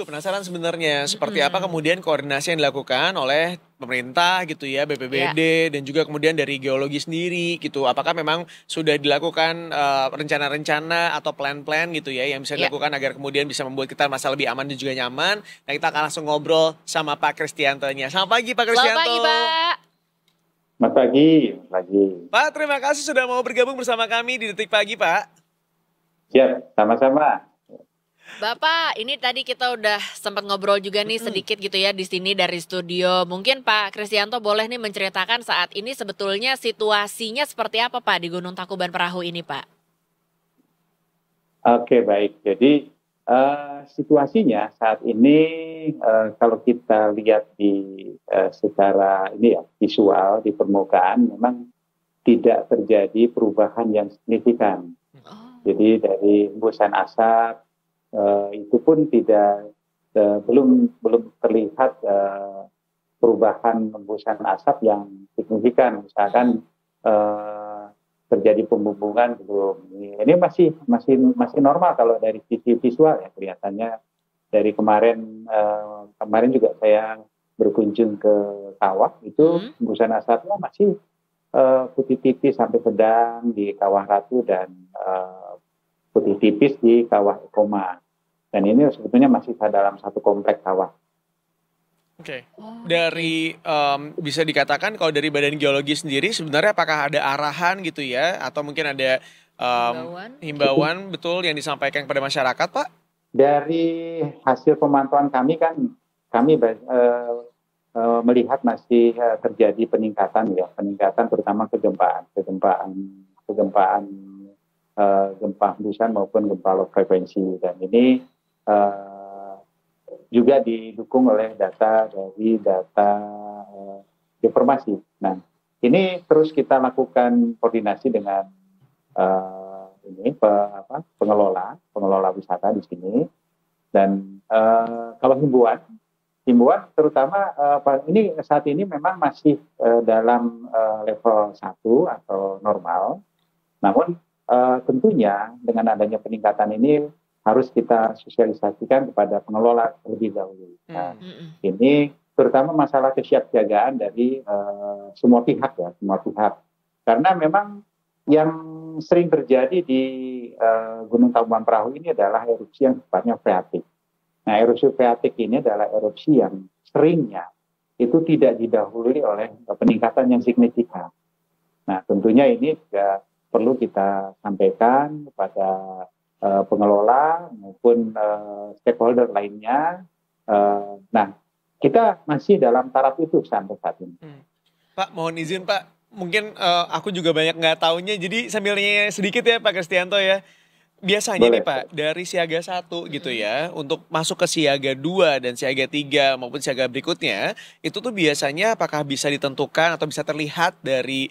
juga penasaran sebenarnya seperti apa kemudian koordinasi yang dilakukan oleh pemerintah gitu ya, Ya, BPBD dan juga kemudian dari geologi sendiri gitu. Apakah memang sudah dilakukan rencana-rencana atau plan-plan gitu ya yang bisa ya. dilakukan agar kemudian bisa membuat kita masa lebih aman dan juga nyaman. Nah, kita akan langsung ngobrol sama Pak Kristiantonya. Selamat pagi Pak Selamat pagi, Kristianto. Pak. Selamat pagi, pagi. Pak, terima kasih sudah mau bergabung bersama kami di Detik Pagi, Pak. Siap, sama-sama. Bapak, ini tadi kita udah sempat ngobrol juga nih sedikit gitu ya di sini dari studio. Mungkin Pak Kristianto boleh nih menceritakan saat ini sebetulnya situasinya seperti apa Pak di Gunung Tangkuban Perahu ini, Pak? Oke, baik. Jadi situasinya saat ini kalau kita lihat secara ini ya visual di permukaan memang tidak terjadi perubahan yang signifikan. Oh. Jadi dari hembusan asap itu pun belum terlihat perubahan hembusan asap yang signifikan. Misalkan terjadi pembumbungan belum. Ini masih normal kalau dari sisi visual ya, kelihatannya dari kemarin juga saya berkunjung ke kawah itu hembusan asapnya masih putih tipis sampai sedang di Kawah Ratu dan putih tipis di Kawah Ekoma. Dan ini sebetulnya masih dalam satu komplek kawah. Oke. Dari bisa dikatakan kalau dari Badan Geologi sendiri sebenarnya apakah ada arahan gitu ya atau mungkin ada himbauan betul yang disampaikan kepada masyarakat, Pak? Dari hasil pemantauan kami kan kami melihat masih terjadi peningkatan terutama kegempaan gempa hembusan maupun gempa low frekuensi, dan ini juga didukung oleh data informasi. Nah, ini terus kita lakukan koordinasi dengan pengelola wisata di sini, dan kalau himbauan terutama ini saat ini memang masih dalam level 1 atau normal, namun tentunya dengan adanya peningkatan ini harus kita sosialisasikan kepada pengelola terlebih dahulu. Nah, ini terutama masalah kesiapsiagaan dari semua pihak. Karena memang yang sering terjadi di Gunung Tangkuban Perahu ini adalah erupsi yang sifatnya freatik. Nah, erupsi freatik ini adalah erupsi yang seringnya itu tidak didahului oleh peningkatan yang signifikan. Nah, tentunya ini juga perlu kita sampaikan kepada pengelola maupun stakeholder lainnya. Nah, kita masih dalam taraf itu sampai saat ini. Pak, mohon izin Pak, mungkin aku juga banyak nggak taunya, jadi sambil nanya sedikit ya Pak Kristianto ya. Biasanya Boleh. nih Pak, dari siaga 1 gitu ya, untuk masuk ke siaga 2 dan siaga 3 maupun siaga berikutnya, itu tuh biasanya apakah bisa ditentukan atau bisa terlihat dari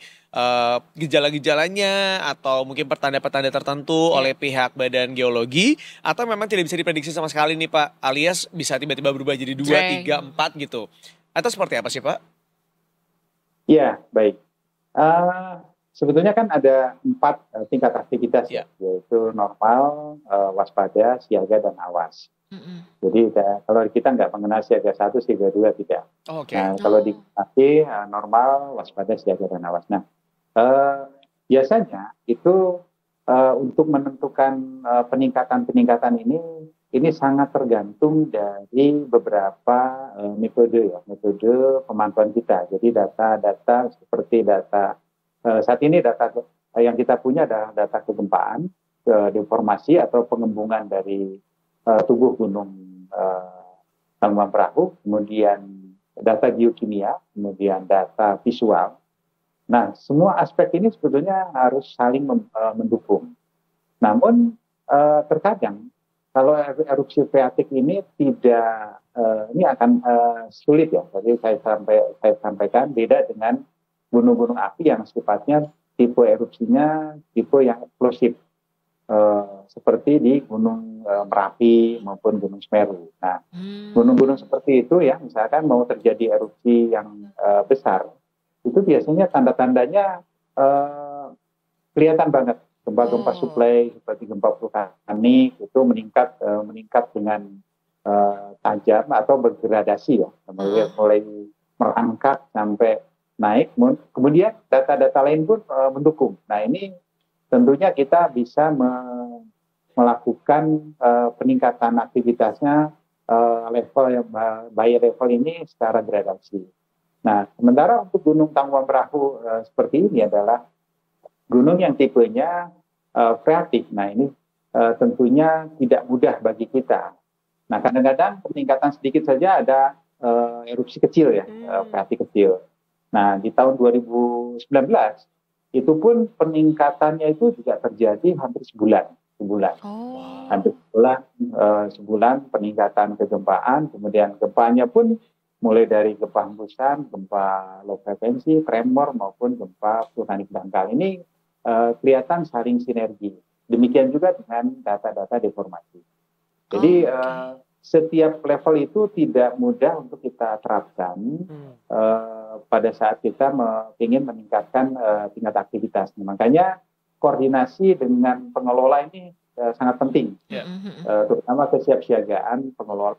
gejala-gejalanya atau mungkin pertanda-pertanda tertentu oleh pihak Badan Geologi, atau memang tidak bisa diprediksi sama sekali nih Pak, alias bisa tiba-tiba berubah jadi 2, 3, 4 gitu. Atau seperti apa sih Pak? Iya, baik. Sebetulnya kan ada 4 tingkat aktivitas yaitu normal, waspada, siaga, dan awas. Jadi kalau kita nggak mengenal siaga 1, siaga 2 tidak. Nah, kalau dikasih normal, waspada, siaga, dan awas. Nah, biasanya itu untuk menentukan peningkatan ini sangat tergantung dari beberapa metode pemantauan kita. Jadi data seperti saat ini data yang kita punya adalah data kegempaan, deformasi atau pengembungan dari tubuh gunung Tangkuban Perahu, kemudian data geokimia, kemudian data visual. Nah, semua aspek ini sebetulnya harus saling mendukung. Namun terkadang kalau erupsi freatik ini ini akan sulit ya. Jadi saya sampaikan beda dengan gunung-gunung api yang sifatnya tipe erupsinya tipe yang eksplosif, seperti di Gunung Merapi maupun Gunung Semeru. Nah, gunung-gunung seperti itu ya, misalkan mau terjadi erupsi yang besar, itu biasanya tanda-tandanya kelihatan banget. Gempa-gempa suplai seperti gempa vulkanik itu meningkat dengan tajam atau bergradasi ya, mulai merangkak sampai naik, kemudian data-data lain pun mendukung. Nah ini tentunya kita bisa melakukan peningkatan aktivitasnya level yang by level ini secara gradasi. Nah sementara untuk Gunung Tangkuban Perahu seperti ini adalah gunung yang tipenya freatik. Nah ini tentunya tidak mudah bagi kita. Nah kadang-kadang peningkatan sedikit saja ada erupsi kecil ya, freatik kecil. Nah di tahun 2019 itu pun peningkatannya itu juga terjadi hampir sebulan. Hampir sebulan peningkatan kegempaan, kemudian gempanya pun mulai dari gempa hembusan, gempa low frekuensi, tremor maupun gempa vulkanik dangkal. Ini kelihatan saling sinergi. Demikian juga dengan data-data deformasi. Jadi setiap level itu tidak mudah untuk kita terapkan pada saat kita ingin meningkatkan tingkat aktivitas. Makanya koordinasi dengan pengelola ini sangat penting, terutama kesiapsiagaan pengelola.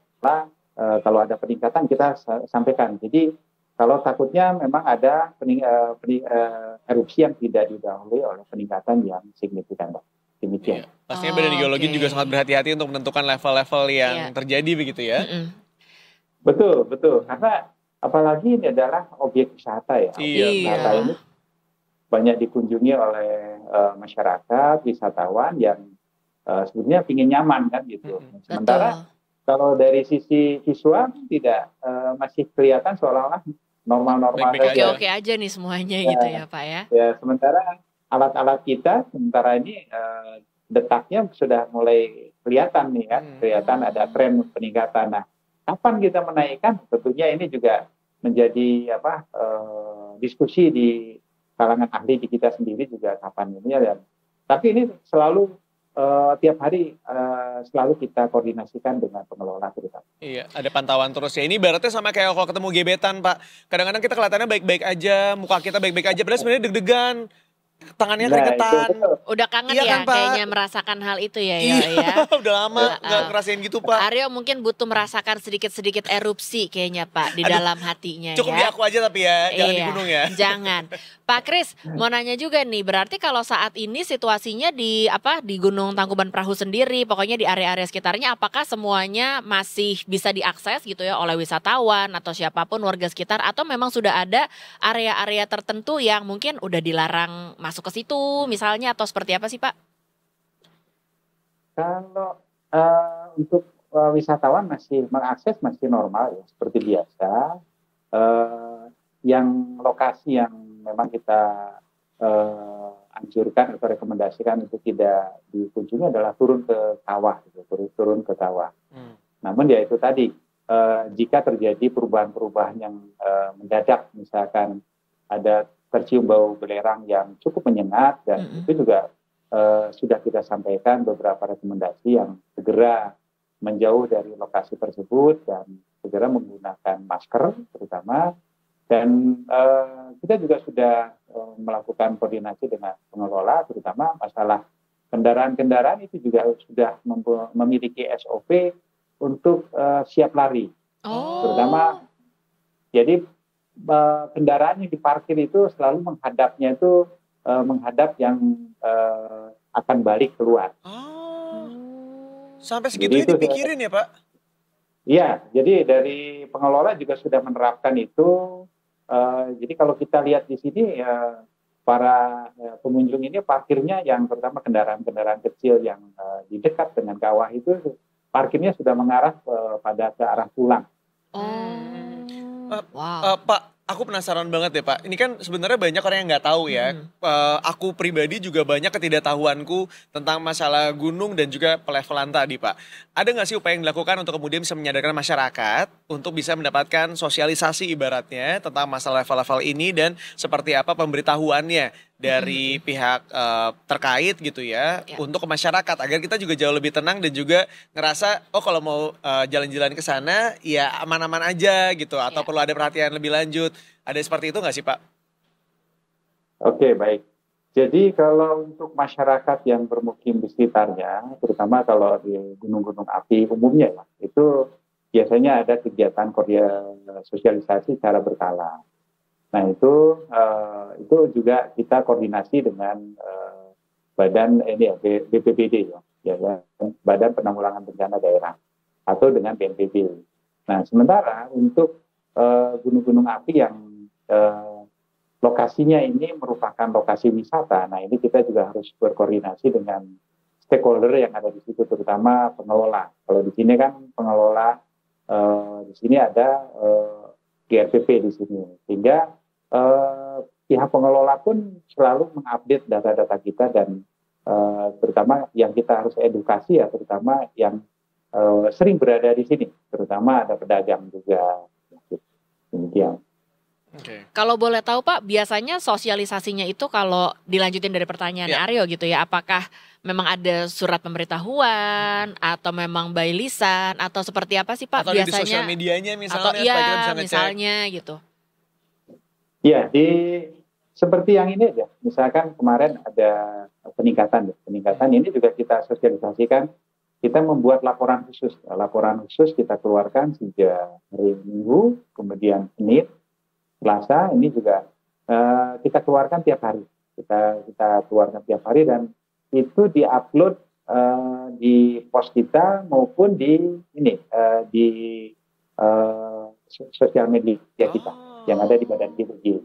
Kalau ada peningkatan kita sampaikan. Jadi kalau takutnya memang ada erupsi yang tidak didahului oleh peningkatan yang signifikan. Demikian. Pastinya Badan Geologi juga sangat berhati-hati untuk menentukan level-level yang terjadi begitu ya. Betul. Karena apalagi ini adalah objek wisata ya. Objek wisata ini banyak dikunjungi oleh masyarakat, wisatawan yang sebetulnya ingin nyaman kan gitu. Sementara kalau dari sisi visual tidak masih kelihatan seolah-olah normal-normal saja. Oke aja nih semuanya gitu ya Pak ya. Ya sementara alat-alat kita sementara ini detaknya sudah mulai kelihatan nih kan, kelihatan ada tren peningkatan. Nah, kapan kita menaikkan? Tentunya ini juga menjadi diskusi di kalangan ahli di kita sendiri juga kapan ini ya. Tapi ini selalu tiap hari selalu kita koordinasikan dengan pengelola terutama. Iya, ada pantauan terus ya. Ini ibaratnya sama kayak kalau ketemu gebetan, Pak. Kadang-kadang kita kelihatannya baik-baik aja, muka kita baik-baik aja, padahal sebenarnya deg-degan. Tangannya keringetan. Udah kangen ya kan, kayaknya merasakan hal itu ya. Udah lama nggak ngerasain gitu Pak. Aryo mungkin butuh merasakan sedikit-sedikit erupsi kayaknya Pak di dalam hatinya. Cukup di aku aja tapi ya, jangan di gunung ya. Jangan. Pak Kris, mau nanya juga nih, berarti kalau saat ini situasinya di Gunung Tangkuban Perahu sendiri, pokoknya di area-area sekitarnya, apakah semuanya masih bisa diakses gitu ya oleh wisatawan atau siapapun warga sekitar, atau memang sudah ada area-area tertentu yang mungkin udah dilarang masuk ke situ misalnya, atau seperti apa sih Pak? Kalau untuk wisatawan masih mengakses masih normal ya, seperti biasa. Yang lokasi yang memang kita anjurkan atau rekomendasikan untuk tidak dikunjungi adalah turun ke kawah, gitu, turun ke kawah. Namun ya itu tadi, jika terjadi perubahan-perubahan yang mendadak, misalkan ada tercium bau belerang yang cukup menyengat, dan itu juga sudah kita sampaikan beberapa rekomendasi yang segera menjauh dari lokasi tersebut dan segera menggunakan masker terutama. Dan kita juga sudah melakukan koordinasi dengan pengelola, terutama masalah kendaraan-kendaraan itu juga sudah memiliki SOP untuk siap lari. Terutama, jadi kendaraan yang diparkir itu selalu menghadapnya itu menghadap yang akan balik keluar. Sampai segitu ini dipikirin ya Pak? Iya, jadi dari pengelola juga sudah menerapkan itu. Jadi kalau kita lihat di sini para pengunjung ini parkirnya yang pertama kendaraan-kendaraan kecil yang di dekat dengan kawah itu parkirnya sudah mengarah pada ke arah pulang. Pak, aku penasaran banget ya Pak. Ini kan sebenarnya banyak orang yang nggak tahu ya. Aku pribadi juga banyak ketidaktahuanku tentang masalah gunung dan juga pelevelan tadi Pak. Ada nggak sih upaya yang dilakukan untuk kemudian bisa menyadarkan masyarakat untuk bisa mendapatkan sosialisasi ibaratnya tentang masalah level-level ini dan seperti apa pemberitahuannya dari pihak terkait gitu ya untuk ke masyarakat agar kita juga jauh lebih tenang dan juga ngerasa kalau mau jalan-jalan ke sana ya aman-aman aja gitu atau perlu ada perhatian lebih lanjut. Ada seperti itu nggak sih Pak? Oke, baik. Jadi kalau untuk masyarakat yang bermukim di sekitarnya, terutama kalau di gunung-gunung api umumnya ya, itu itu biasanya ada kegiatan sosialisasi secara berkala. Nah itu juga kita koordinasi dengan badan BPBD ya, Badan Penanggulangan Bencana Daerah atau dengan BNPB. Nah sementara untuk gunung-gunung api yang lokasinya ini merupakan lokasi wisata, nah ini kita juga harus berkoordinasi dengan stakeholder yang ada di situ, terutama pengelola. Kalau di sini kan pengelola, di sini ada GRPP di sini, sehingga pihak pengelola pun selalu mengupdate data-data kita dan terutama yang kita harus edukasi ya, terutama yang sering berada di sini, terutama ada pedagang juga. Demikian. Okay. Kalau boleh tahu Pak, biasanya sosialisasinya itu kalau dilanjutin dari pertanyaan Aryo gitu ya, apakah memang ada surat pemberitahuan atau memang by lisan atau seperti apa sih Pak atau biasanya? Atau di sosial medianya misalnya, atau supaya kita bisa ngecek. Misalnya gitu. Ya, seperti yang ini aja. Misalkan kemarin ada peningkatan ini juga kita sosialisasikan. Kita membuat laporan khusus. Laporan khusus kita keluarkan sejak hari Minggu, kemudian Senin, Selasa, ini juga kita keluarkan tiap hari. Kita keluarkan tiap hari dan itu diupload di pos kita maupun di sosial media kita yang ada di Badan Geologi.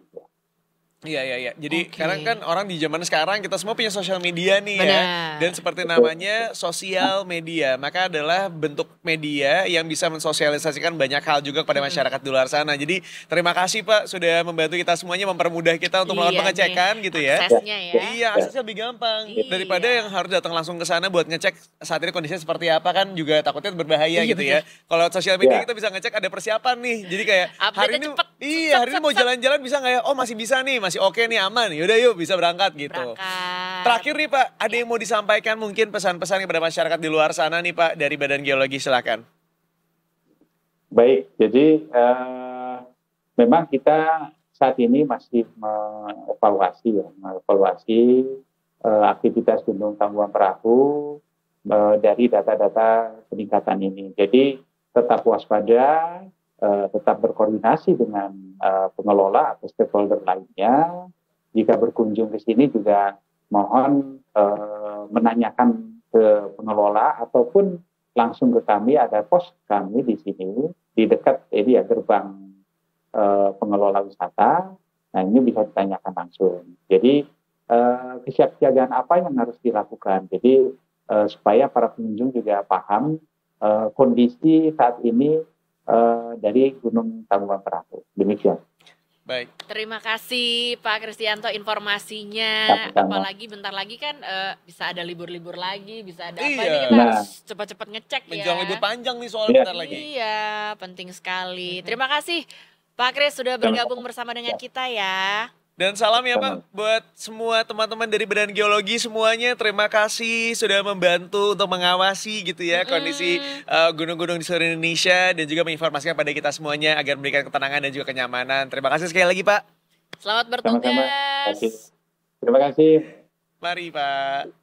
Iya. Jadi sekarang kan orang di zaman sekarang kita semua punya sosial media nih ya. Dan seperti namanya sosial media, maka adalah bentuk media yang bisa mensosialisasikan banyak hal juga kepada masyarakat di luar sana. Jadi terima kasih Pak sudah membantu kita semuanya, mempermudah kita untuk melakukan pengecekan gitu ya. Aksesnya ya. Iya, aksesnya lebih gampang daripada yang harus datang langsung ke sana buat ngecek saat ini kondisinya seperti apa, kan juga takutnya berbahaya gitu ya. Kalau sosial media kita bisa ngecek ada persiapan nih. Jadi kayak hari ini mau jalan-jalan bisa nggak ya? Oh masih bisa nih. Masih oke nih, aman. Yaudah yuk bisa berangkat gitu. Terakhir nih Pak, ada yang mau disampaikan mungkin pesan-pesan kepada masyarakat di luar sana nih Pak dari Badan Geologi, silakan. Baik, jadi memang kita saat ini masih mengevaluasi aktivitas Gunung Tangkuban Perahu dari data-data peningkatan ini. Jadi tetap waspada, tetap berkoordinasi dengan pengelola atau stakeholder lainnya. Jika berkunjung ke sini juga mohon menanyakan ke pengelola ataupun langsung ke kami, ada pos kami di sini di dekat ini ya gerbang pengelola wisata. Nah ini bisa ditanyakan langsung. Jadi kesiapsiagaan apa yang harus dilakukan? Jadi supaya para pengunjung juga paham kondisi saat ini dari Gunung Tangkuban Perahu. Demikian. Baik. Terima kasih Pak Kristianto informasinya. Apalagi bentar lagi kan bisa ada libur-libur lagi, bisa ada apa ini kita harus cepat-cepat ngecek ya. Menjelang libur panjang nih soalnya bentar lagi. Iya, penting sekali. Terima kasih Pak Kris sudah bergabung bersama dengan kita ya. Dan salam ya Pak buat semua teman-teman dari Badan Geologi semuanya. Terima kasih sudah membantu untuk mengawasi gitu ya kondisi gunung-gunung di seluruh Indonesia dan juga menginformasikan pada kita semuanya agar memberikan ketenangan dan juga kenyamanan. Terima kasih sekali lagi Pak. Selamat bertugas. Terima kasih. Mari Pak.